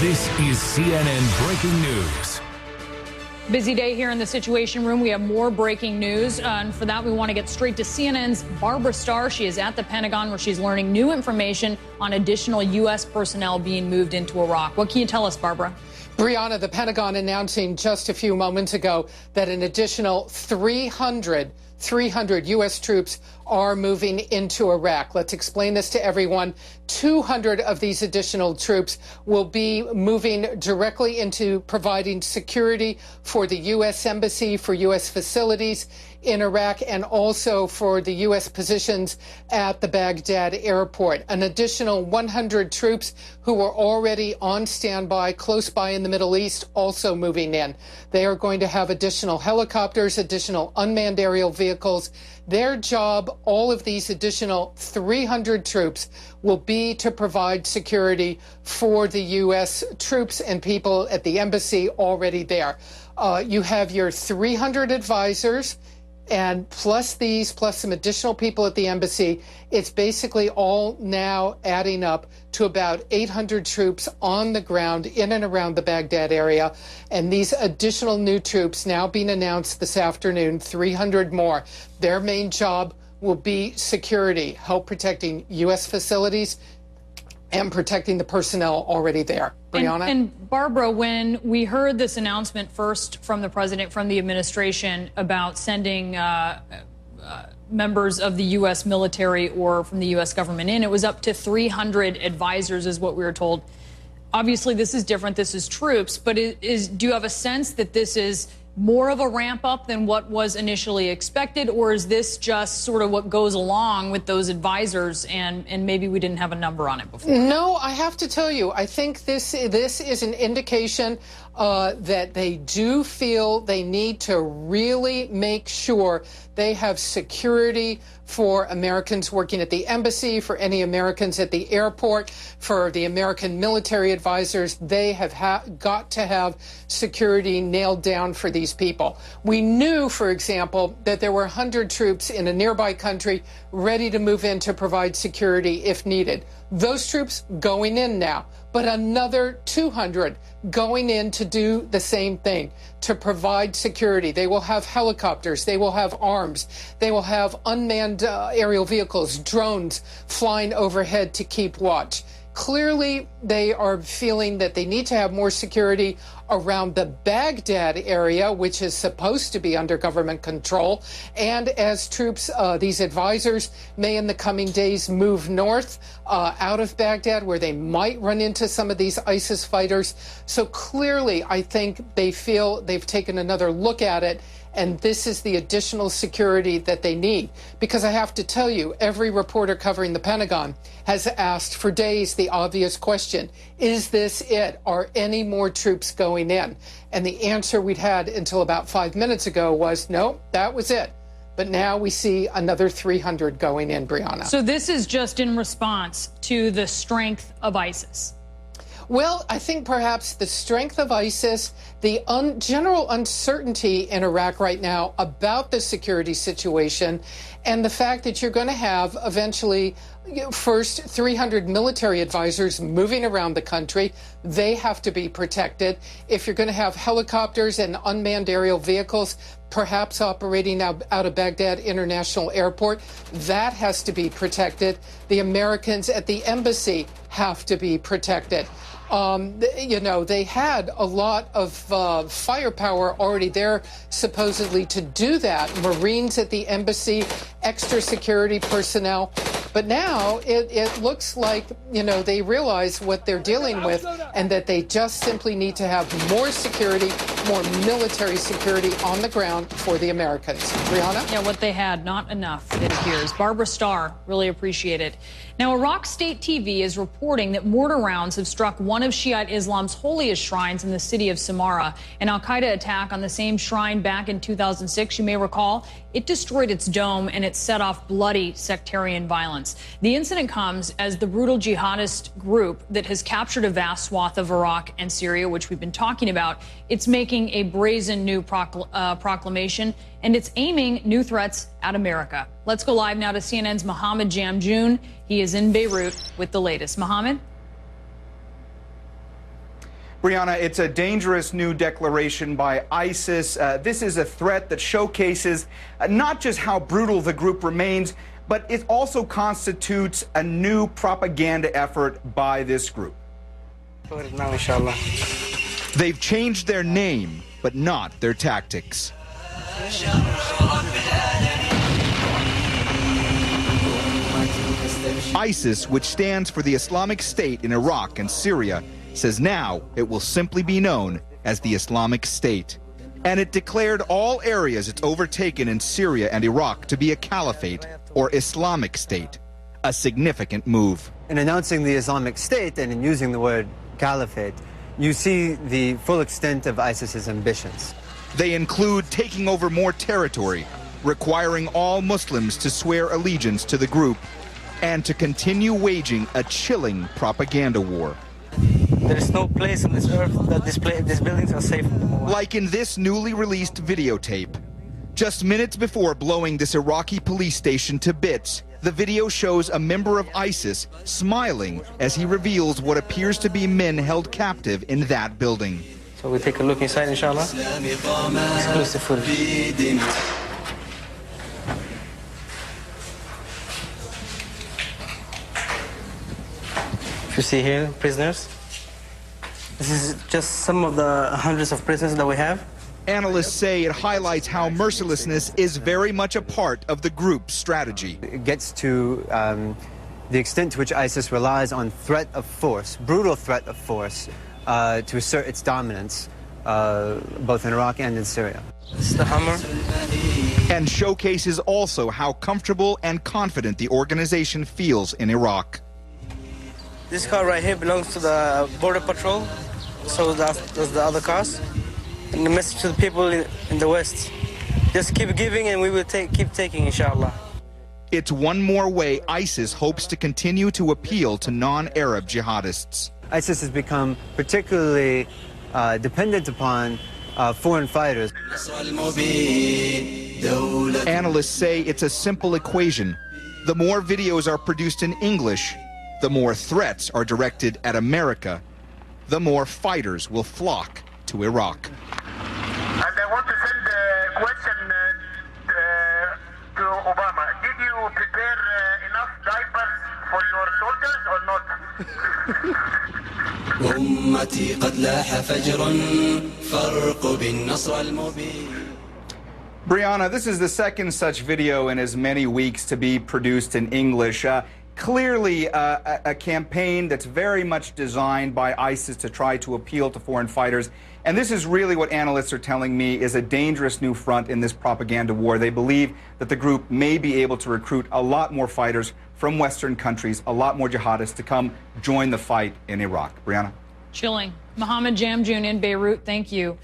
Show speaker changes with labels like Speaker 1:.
Speaker 1: This is CNN Breaking News.
Speaker 2: Busy day here in the Situation Room. We have more breaking news, and for that we want to get straight to CNN's Barbara Starr. She is at the Pentagon where she's learning new information on additional U.S. personnel being moved into Iraq. What can you tell us, Barbara?
Speaker 3: Brianna, the Pentagon announcing just a few moments ago that an additional 300 U.S. troops are moving into Iraq. Let's explain this to everyone. 200 of these additional troops will be moving directly into providing security for the U.S. Embassy, for U.S. facilities in Iraq, and also for the U.S. positions at the Baghdad airport. An additional 100 troops who are already on standby close by in the Middle East also moving in. They are going to have additional helicopters, additional unmanned aerial vehicles. Their job, all of these additional 300 troops, will be to provide security for the U.S. troops and people at the embassy already there. You have your 300 advisors, and plus some additional people at the embassy. It's basically all now adding up to about 800 troops on the ground in and around the Baghdad area. And these additional new troops now being announced this afternoon, 300 more. Their main job will be security, help protecting U.S. facilities and protecting the personnel already there. Brianna?
Speaker 2: And Barbara, when we heard this announcement first from the president, from the administration, about sending members of the U.S. military or from the U.S. government in, it was up to 300 advisors is what we were told. Obviously, this is different. This is troops. But do you have a sense that this is more of a ramp up than what was initially expected, or is this just sort of what goes along with those advisors and maybe we didn't have a number on it before?
Speaker 3: No, I have to tell you, I think this is an indication that they do feel they need to really make sure they have security for Americans working at the embassy, for any Americans at the airport, for the American military advisors. They have got to have security nailed down for these people. We knew, for example, that there were 100 troops in a nearby country ready to move in to provide security if needed. Those troops going in now, but another 200 going in to do the same thing, to provide security. They will have helicopters, they will have arms, they will have unmanned aerial vehicles, drones flying overhead to keep watch. Clearly, they are feeling that they need to have more security around the Baghdad area, which is supposed to be under government control. And as troops, these advisors may in the coming days move north out of Baghdad, where they might run into some of these ISIS fighters. So clearly, I think they feel they've taken another look at it. And this is the additional security that they need. Because I have to tell you, every reporter covering the Pentagon has asked for days the obvious question, is this it? Are any more troops going in? And the answer we'd had until about 5 minutes ago was, no, that was it. But now we see another 300 going in, Brianna.
Speaker 2: So this is just in response to the strength of ISIS.
Speaker 3: Well, I think perhaps the strength of ISIS, the general uncertainty in Iraq right now about the security situation, and the fact that you're going to have eventually first 300 military advisors moving around the country. They have to be protected. If you're going to have helicopters and unmanned aerial vehicles, perhaps operating out of Baghdad International Airport, that has to be protected. The Americans at the embassy have to be protected. You know, they had a lot of firepower already there, supposedly, to do that. Marines at the embassy, extra security personnel. But now it looks like, you know, they realize what they're dealing with and that they just simply need to have more security, more military security on the ground for the Americans. Brianna?
Speaker 2: Yeah, what they had, not enough, it appears. Barbara Starr, really appreciate it. Now, Iraq State TV is reporting that mortar rounds have struck one of Shiite Islam's holiest shrines in the city of Samarra. An al-Qaeda attack on the same shrine back in 2006, you may recall, it destroyed its dome and it set off bloody sectarian violence. The incident comes as the brutal jihadist group that has captured a vast swath of Iraq and Syria, which we've been talking about, it's making a brazen new proclamation, and it's aiming new threats at America. Let's go live now to CNN's Mohammed Jamjoon. He is in Beirut with the latest. Mohammed?
Speaker 4: Brianna, it's a dangerous new declaration by ISIS. This is a threat that showcases not just how brutal the group remains, but it also constitutes a new propaganda effort by this group.
Speaker 5: Now, inshallah.
Speaker 6: They've changed their name, but not their tactics. ISIS, which stands for the Islamic State in Iraq and Syria, says now it will simply be known as the Islamic State. And it declared all areas it's overtaken in Syria and Iraq to be a caliphate or Islamic State, a significant move.
Speaker 7: In announcing the Islamic State and in using the word caliphate, you see the full extent of ISIS's ambitions.
Speaker 6: They include taking over more territory, requiring all Muslims to swear allegiance to the group, and to continue waging a chilling propaganda war.
Speaker 5: There is no place on this earth that these buildings are safe anymore.
Speaker 6: Like in this newly released videotape. Just minutes before blowing this Iraqi police station to bits, the video shows a member of ISIS smiling as he reveals what appears to be men held captive in that building.
Speaker 5: So we take a look inside, inshallah. Exclusive footage. If you see here, prisoners. This is just some of the hundreds of prisoners that we have.
Speaker 6: Analysts say it highlights how mercilessness is very much a part of the group's strategy.
Speaker 7: It gets to the extent to which ISIS relies on threat of force, brutal threat of force, to assert its dominance, both in Iraq and in Syria.
Speaker 5: This is the Hummer.
Speaker 6: And showcases also how comfortable and confident the organization feels in Iraq.
Speaker 5: This car right here belongs to the Border Patrol, so that's the other cars. And the message to the people in the West, just keep giving and we will keep taking, inshallah.
Speaker 6: It's one more way ISIS hopes to continue to appeal to non-Arab jihadists.
Speaker 7: ISIS has become particularly dependent upon foreign fighters.
Speaker 6: Analysts say it's a simple equation. The more videos are produced in English, the more threats are directed at America, the more fighters will flock to Iraq.
Speaker 8: And I want to send a question to Obama. Did you prepare enough diapers for your soldiers or not?
Speaker 9: أمتي قد لاح فجر فرق بالنصر المبين.
Speaker 4: Brianna, this is the second such video in as many weeks to be produced in English. Clearly a campaign that's very much designed by ISIS to try to appeal to foreign fighters. And this is really what analysts are telling me is a dangerous new front in this propaganda war. They believe that the group may be able to recruit a lot more fighters from Western countries, a lot more jihadists to come join the fight in Iraq. Brianna?
Speaker 2: Chilling. Mohammed Jamjoon in Beirut, thank you.